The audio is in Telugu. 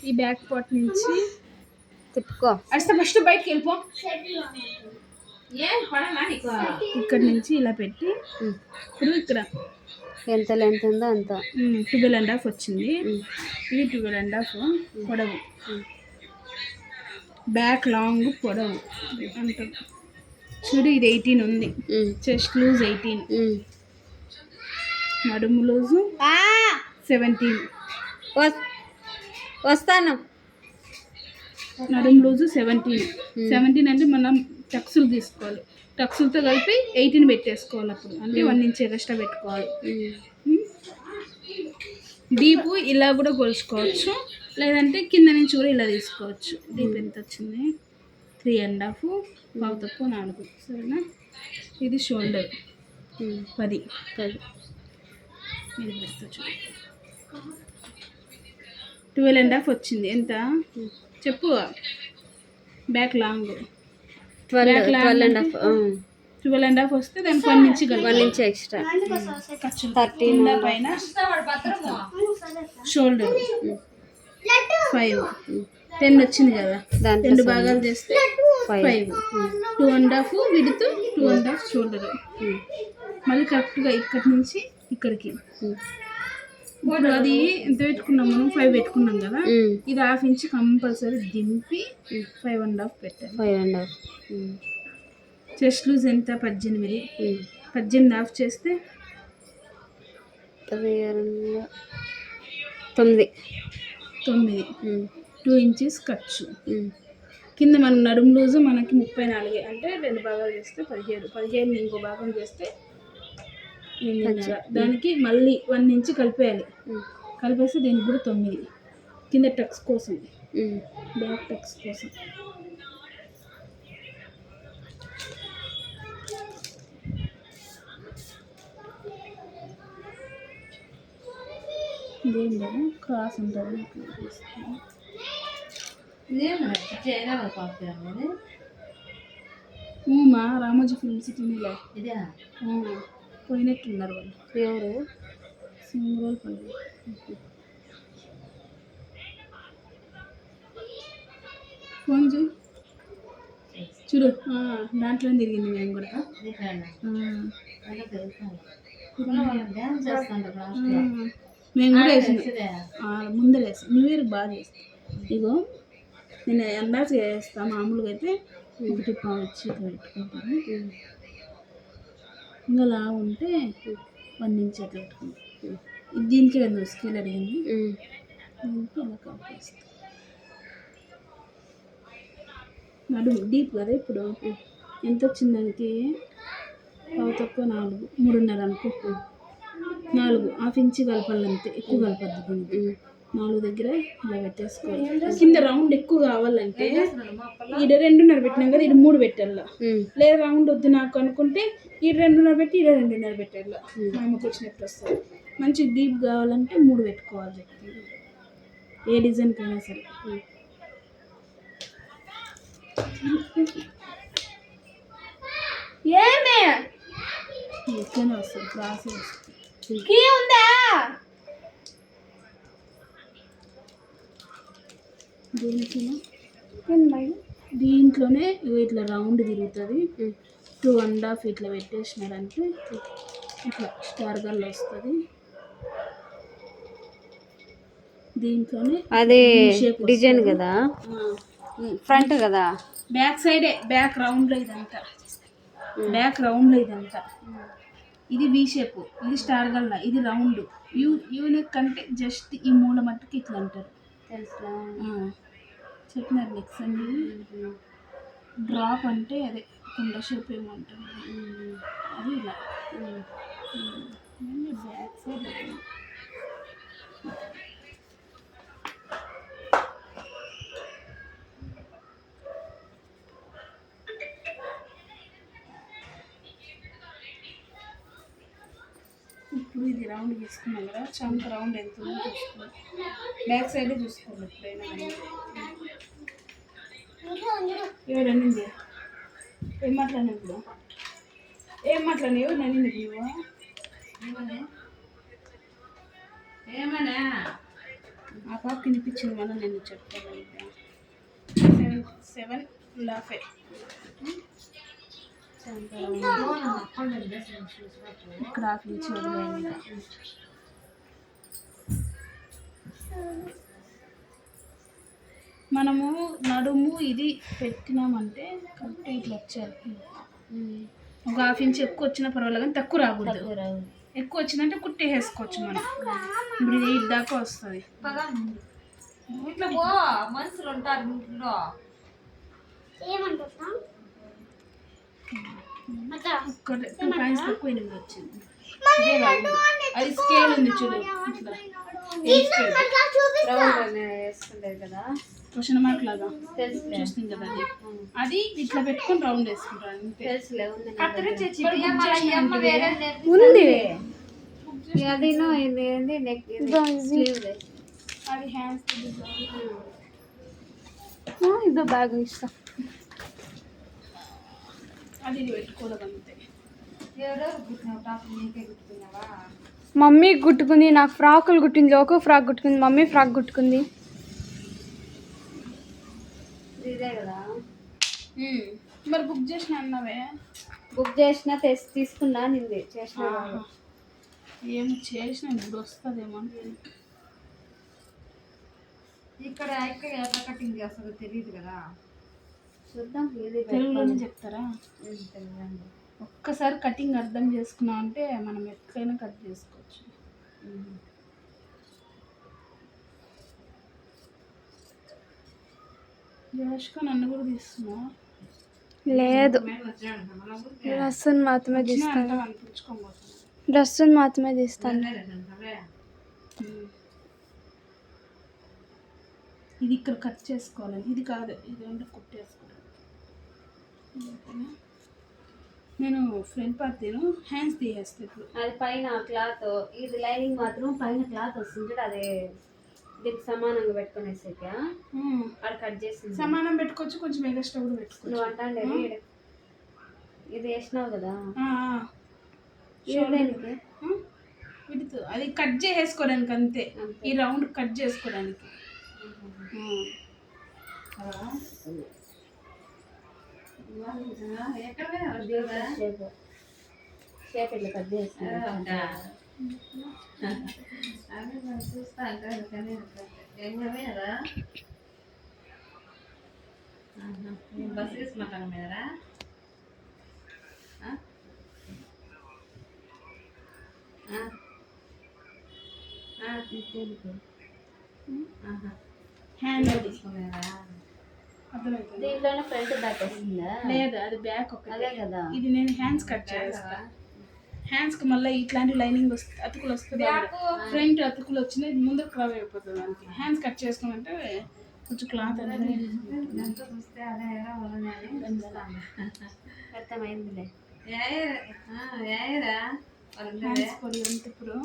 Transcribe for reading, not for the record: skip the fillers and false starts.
ఈ బ్యాక్ పార్ట్ నుంచి తిప్పుకో. అడిస్తే ఫస్ట్ బయటకి వెళ్ళిపో. ఇక్కడ నుంచి ఇలా పెట్టి ఇప్పుడు ఇక్కడ ఎంత లెంత్ ఉందో అంత 12.5 వచ్చింది. ఇది 12.5 పొడవు, బ్యాక్ లాంగ్ పొడవు అంటారు చూడు. ఇది 18 ఉంది. చెస్ట్ లూజ్ 18, నడుము లూజు 17. వస్తాను. నడుము లూజు 17 అంటే మనం టక్సులు తీసుకోవాలి. టక్సులతో కలిపి 18 పెట్టేసుకోవాలి. అప్పుడు అంటే 1 ఇంచ్ ఎక్స్ట్రా పెట్టుకోవాలి. డీపు ఇలా కూడా కొలుచుకోవచ్చు, లేదంటే కింద నుంచి కూడా ఇలా తీసుకోవచ్చు. డీప్ ఎంత వచ్చింది? 3.5, పావు తక్కువ 4. సరేనా? ఇది షోల్డర్ 10. ఇది పెడతా చూడు. 12.5 వచ్చింది. ఎంత చెప్పు? బ్యాక్ లాంగ్ 12.5 వస్తే దానికి 1 ఇంచ్ 1 ఇంచ్ ఎక్స్ట్రా 13 పైన. షోల్డర్ 5, 10 వచ్చింది కదా. 2 భాగాలు చేస్తే 5. 2.5 విడుతూ 2.5 షోల్డర్. మళ్ళీ కరెక్ట్గా ఇక్కడి నుంచి ఇక్కడికి. ఇప్పుడు అది ఎంత పెట్టుకున్నాం మనం? 5 పెట్టుకున్నాం కదా. ఇది 1/2 ఇంచ్ కంపల్సరీ దింపి 5.5 పెట్టాలి. 5.5. చెస్ట్ లూజ్ ఎంత? 18. 18.5 చేస్తే 9. 2 ఇంచెస్ ఖర్చు. కింద మన నడుము లూజు మనకి 34, అంటే 2 భాగాలు చేస్తే 17 ఇంకో భాగం చేస్తే 8. దానికి మళ్ళీ 1 ఇంచ్ కలిపేయాలి. కలిపేస్తే దీనికి కూడా 9. కింద టక్స్ కోసం, బ్యాక్ టక్స్ కోసం. ఇదేంటో క్రాస్ ఉంటుంది. మా రామోజీ ఫిల్మ్ సిటీలో పోయినట్టున్నారు వాళ్ళు. ఎవరు? సింగల్ పల్లి. ఫోన్ చూడు. దాంట్లో తిరిగింది మేము కూడా. మేము కూడా వేసాం ముందర వేసాం. న్యూ ఇయర్కి బాగా చేస్తాం. ఇగో నేను అందాజ చేస్తాను. మామూలుగా అయితే 1 పావు వచ్చి పెట్టుకుంటాను. ఇంకా లా ఉంటే 1 ఇంచ్ అట్లా పెట్టుకుంటాం. ఇది దీనికి 2 స్కేల్ అడిగింది. దీనికి ఇలా కలిపేస్తాం. నడుము డీప్ కదా. ఇప్పుడు ఎంత వచ్చింది దానికి? పావు తక్కువ 4, 3.5 అనుకో. 4, 1/2 ఇంచ్ కలపాలంతే. ఎక్కువ కలపద్దు. దీనికి 4 దగ్గర ఇలా పెట్టేసుకోవాలి. కింద రౌండ్ ఎక్కువ కావాలంటే ఈడ 2.5 పెట్టినాం కదా, ఇది 3 పెట్టాల. లేదా రౌండ్ వద్దు నాకు అనుకుంటే ఈ 2.5 పెట్టి ఈడ 2.5 పెట్టాల. మా అమ్మకి వచ్చినట్టు వస్తుంది. మంచి డీప్ కావాలంటే 3 పెట్టుకోవాలి. ఏ డిజైన్కైనా సరే. ఏమే ఎట్లనే వస్తుంది. క్రాస్ వస్తుంది. ఉందా? దీంట్లోనే ఇట్లా రౌండ్ తిరుగుతుంది. 2.5 ఇట్లా పెట్టేసినారంటే ఇట్లా స్టార్ గల్ వస్తుంది. దీంట్లోనే అదే డిజైన్ కదా. ఫ్రంట్ కదా. బ్యాక్ సైడే బ్యాక్ రౌండ్లో ఇదంతా. బ్యాక్ రౌండ్లో ఇదంతా. ఇది వి షేప్, ఇది స్టార్ గల్లా, ఇది రౌండ్. యూనిక్ అంటే జస్ట్ ఈ మూల మట్టుకు ఇట్లా అంటారు. తెలుసా? చెప్పినారు. నెక్స్ట్ అండి డ్రాప్ అంటే అదే కుండ షేప్ ఏమో అంటారు. అది ఇలా బ్యాక్ సైడ్. ఇప్పుడు ఇది రౌండ్ తీసుకున్నాం కదా. చంక రౌండ్ ఎంత ఉందో చూసుకోవాలి. బ్యాక్ సైడే చూసుకోవాలి ఎప్పుడైనా. ఎవరనింది? ఏం మాట్లాడినా? ఇప్పుడు ఏం మాట్లాడినా? ఎవరు నన్ను ఏమన్నా ఆ పాప వినిపించింది మనం నేను చెప్తాను. 7.5 ఇక్కడ హాఫ్ ఇంచ్ వదిలేయండి. మనము నడుము ఇది పెట్టినామంటే కరెక్ట్ ఇట్లా వచ్చారు. ఒక హాఫ్ ఇంచ్ ఎక్కువ వచ్చినా పర్వాలేదు కానీ తక్కువ రాకూడదు. ఎక్కువ వచ్చిందంటే కుట్టి వేసుకోవచ్చు మనం. ఇప్పుడు ఇది 8 దాకా వస్తుంది. ఇట్లా మనుషులు ఉంటారు ఇంట్లో ఏమంటారు ఒక్క 2 పాయింట్స్ తక్కువ 8 వచ్చింది. అది స్కేల్ ఉంది చూడు, వేసుకుంటారు కదా క్వశ్చన్ మార్క్ లాగా చూస్తుంది కదా, అది ఇట్లా పెట్టుకొని రౌండ్ వేసుకుంటారు అంతే. ఉంది అది నెక్ అది హ్యాండ్స్ ఇదో బ్యాగ్ ఇస్తా. అది పెట్టుకోలేదు అంతే. మమ్మీ కుట్టుకుంది, నాకు ఫ్రాకులు కుట్టింది, లోకో ఫ్రాక్ కుట్టుకుంది, మమ్మీ ఫ్రాక్ కుట్టుకుంది. ఇదే కదా మరి బుక్ చేసిన అన్నవే. బుక్ చేసిన తీసుకున్నా నింది చేసిన ఏం చేసిన ఇప్పుడు వస్తుందేమో. ఇక్కడ ఎట్లా కటింగ్ చేస్తుందో తెలియదు కదా, చూద్దాం. తెలుగులోనే చెప్తారా? ఒక్కసారి కటింగ్ అర్థం చేసుకున్నాం అంటే మనం ఎట్లయినా కట్ చేసుకోవచ్చు. జోష్క నన్ను కూడా తీస్తున్నా? లేదు, డ్రెస్సుని మాత్రమే తీస్తాను. డ్రెస్సుని మాత్రమే తీస్తాను. ఇది ఇక్కడ కట్ చేసుకోవాలని, ఇది కాదు, ఇది అంటే కుట్టేసుకోవాలి. నేను ఫ్రంట్ పార్ట్ హ్యాండ్స్ తీయేస్తాను ఇప్పుడు. అది పైన క్లాత్, ఇది లైనింగ్ మాత్రం పైన క్లాత్ వస్తుంది, అదే దీనికి సమానంగా పెట్టుకునేసాక అది కట్ చేసి సమానం పెట్టుకోవచ్చు, కొంచెం ఎక్స్ట్రా కూడా పెట్టుకోవచ్చు. నువ్వు అంటాండే ఇది వేసినావు కదా, వీటితో అది కట్ చేసుకోవడానికి అంతే, ఈ రౌండ్ కట్ చేసుకోవడానికి. షేప్ ఇట్లా కట్ చేసి బస్ తీసుకుంటాను మీరా. హ్యాండ్ దీంట్లోనే ఫ్రంట్ బ్యాక్ వస్తుందా? లేదు, అది బ్యాక్ అదే కదా. ఇది నేను హ్యాండ్స్ కట్ చేస్తా. హ్యాండ్స్ కి మళ్ళీ ఇట్లాంటి లైనింగ్ వస్తుంది, అతుకులు వస్తుంది. ఫ్రంట్ అతుకులు వచ్చినాయి, ముందు క్రవ్ అయిపోతుంది. దానికి హ్యాండ్స్ కట్ చేసుకోమంటే కొంచెం క్లాత్ అనేది చూస్తే అదే అర్థమైందిలే. హ్యాండ్స్ ఇప్పుడు